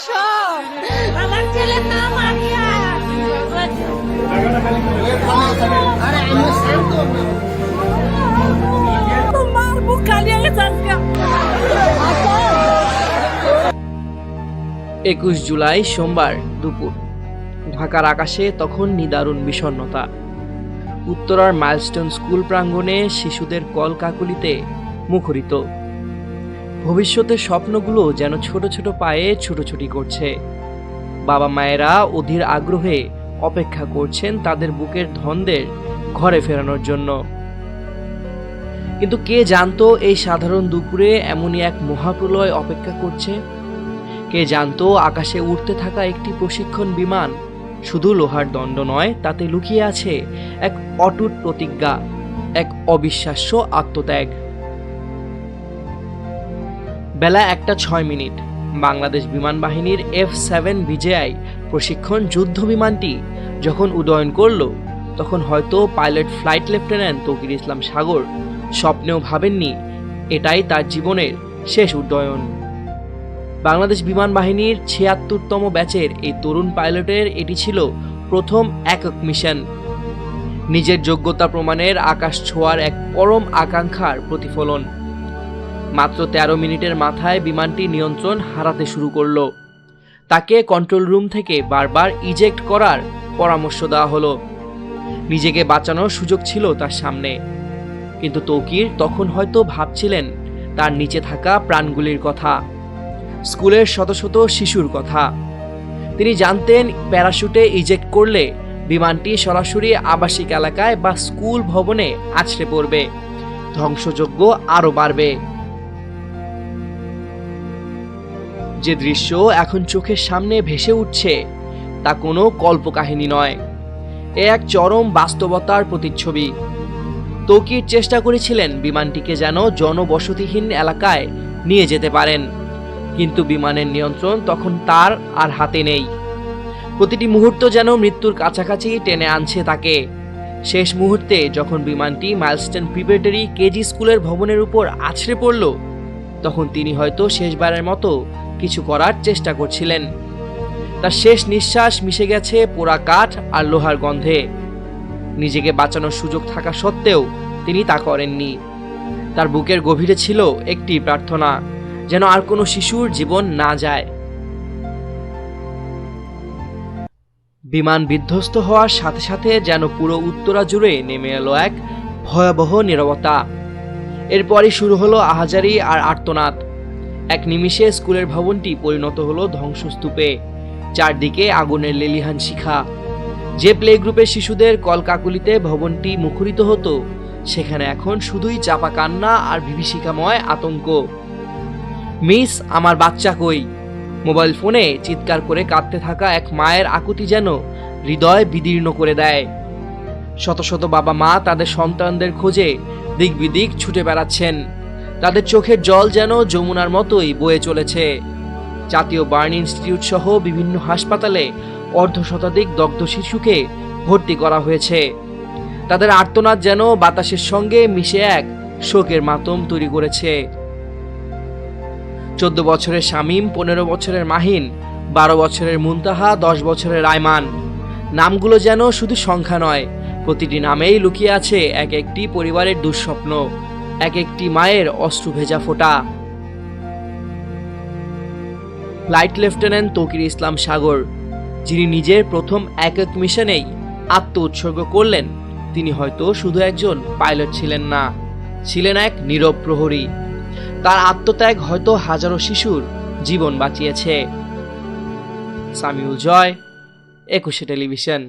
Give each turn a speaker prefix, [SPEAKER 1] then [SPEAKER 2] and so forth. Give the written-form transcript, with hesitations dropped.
[SPEAKER 1] আসো, আমার ছেলের নাম আরিয়া। তোমার বুক খালি হয়ে গেছে আজকে।
[SPEAKER 2] 21 জুলাই সোমবার দুপুর ঢাকার আকাশে তখন নিদারুণ বিষণ্ণতা। উত্তরার মাইলস্টোন স্কুল প্রাঙ্গণে শিশুদের কলকাকলিতে মুখরিত। ভবিষ্যতের স্বপ্নগুলো যেন ছোট ছোট পায়ে ছুটোছুটি করছে। বাবা মায়েরা অধীর আগ্রহে অপেক্ষা করছেন তাদের বুকের ধনদের ঘরে ফেরানোর জন্য। কিন্তু কে জানতো এই সাধারণ দুপুরে এমনই এক মহাপ্রলয় অপেক্ষা করছে? কে জানতো আকাশে উড়তে থাকা একটি প্রশিক্ষণ বিমান শুধু লোহার দণ্ড নয়, তাতে লুকিয়ে আছে এক অটুট প্রতিজ্ঞা, এক অবিশ্বাস্য আত্মত্যাগ। বেলা 1:06 বাংলাদেশ বিমান বাহিনীর F-7 বিজেআই প্রশিক্ষণ যুদ্ধ বিমানটি যখন উড্ডয়ন করলো, তখন হয়তো পাইলট ফ্লাইট লেফটেন্যান্ট তৌকির ইসলাম সাগর স্বপ্নেও ভাবেননি এটাই তার জীবনের শেষ উড্ডয়ন। বাংলাদেশ বিমান বাহিনীর ৭৬তম ব্যাচের এই তরুণ পাইলটের এটি ছিল প্রথম একক মিশন। নিজের যোগ্যতা প্রমাণের আকাশ ছোঁয়ার এক পরম আকাঙ্ক্ষার প্রতিফলন। মাত্র ১৩ মিনিটের মাথায় বিমানটি নিয়ন্ত্রণ হারাতে শুরু করলো। তাকে কন্ট্রোল রুম থেকে বারবার ইজেক্ট করার পরামর্শ দেওয়া হলো। নিজেকে বাঁচানোর সুযোগ ছিল তার সামনে, কিন্তু তৌকির তখন হয়তো ভাবছিলেন তার নিচে থাকা প্রাণগুলির কথা, স্কুলের শত শত শিশুর কথা। তিনি জানতেন প্যারাশুটে ইজেক্ট করলে বিমানটি সরাসরি আবাসিক এলাকায় বা স্কুল ভবনে আছড়ে পড়বে, ধ্বংসযজ্ঞ আরো বাড়বে। যে দৃশ্য এখন চোখের সামনে ভেসে উঠছে তা কোনো কল্পকাহিনী নয়, এ এক চরম বাস্তবতার প্রতিচ্ছবি। তৌকির চেষ্টা করেছিলেন বিমানটিকে যেন জনবসতিহীন এলাকায় নিয়ে যেতে পারেন, কিন্তু বিমানের নিয়ন্ত্রণ তখন তার আর হাতে নেই। প্রতিটি মুহূর্ত যেন মৃত্যুর কাছাকাছি টেনে আনছে তাকে। শেষ মুহূর্তে যখন বিমানটি মাইলস্টোন প্রিপারেটরি কেজি স্কুলের ভবনের উপর আছড়ে পড়ল, তখন তিনি হয়তো শেষবারের মতো কিছু করার চেষ্টা করছিলেন। তার শেষ নিঃশ্বাস মিশে গেছে পোড়া কাঠ আর লোহার গন্ধে। নিজেকে বাঁচানোর সুযোগ থাকা সত্ত্বেও তিনি তা করেননি। তার বুকের গভীরে ছিল একটি প্রার্থনা, যেন আর কোনো শিশুর জীবন না যায়। বিমান বিধ্বস্ত হওয়ার সাথে সাথে যেন পুরো উত্তরা জুড়ে নেমে এলো এক ভয়াবহ নীরবতা। এরপরই শুরু হলো আহাজারি আর আর্তনাদ। এক নিমিষে স্কুলের ভবনটি পরিণত হলো ধ্বংসস্তূপে, চারদিকে আগুনের লেলিহান শিখা। যে প্লে গ্রুপের শিশুদের কলকাকুলিতে ভবনটি মুখরিত হতো, সেখানে এখন শুধুই চাপা কান্না আর বিভীষিকাময় আতঙ্ক। মিস, আমার বাচ্চা কই? মোবাইল ফোনে চিৎকার করে কাঁদতে থাকা এক মায়ের আকুতি যেন হৃদয় বিদীর্ণ করে দেয়। শত শত বাবা মা তাদের সন্তানদের খোঁজে দিক বিদিক ছুটে বেড়াচ্ছেন। তাদের চোখের জল যেন যমুনার মতোই বয়ে চলেছে। জাতীয় বার্ন ইনস্টিটিউট সহ বিভিন্ন হাসপাতালে অর্ধশতাধিক দগ্ধ শিশুকে ভর্তি করা হয়েছে। তাদের আর্তনাদ যেন বাতাসের সঙ্গে মিশে এক শোকের মাতম তৈরি করেছে। 14 বছরের শামীম, 15 বছরের মাহিন, 12 বছরের মুনতাহা, 10 বছরের আয়মান। নামগুলো যেন শুধু সংখ্যা নয়, প্রতিটি নামেই লুকিয়ে আছে এক একটি পরিবারের দুঃস্বপ্ন, এক একটি মায়ের অশ্রু ভেজা ফোঁটা। ফ্লাইট লেফটেন্যান্ট তৌকির ইসলাম সাগর, যিনি নিজের প্রথম একক মিশনেই আত্ম উৎসর্গ করলেন, তিনি হয়তো শুধু একজন পাইলট ছিলেন না, ছিলেন এক নীরব প্রহরী। তার আত্মত্যাগ হয়তো হাজারো শিশুর জীবন বাঁচিয়েছে। সামিউল জয়, 21 টেলিভিশন।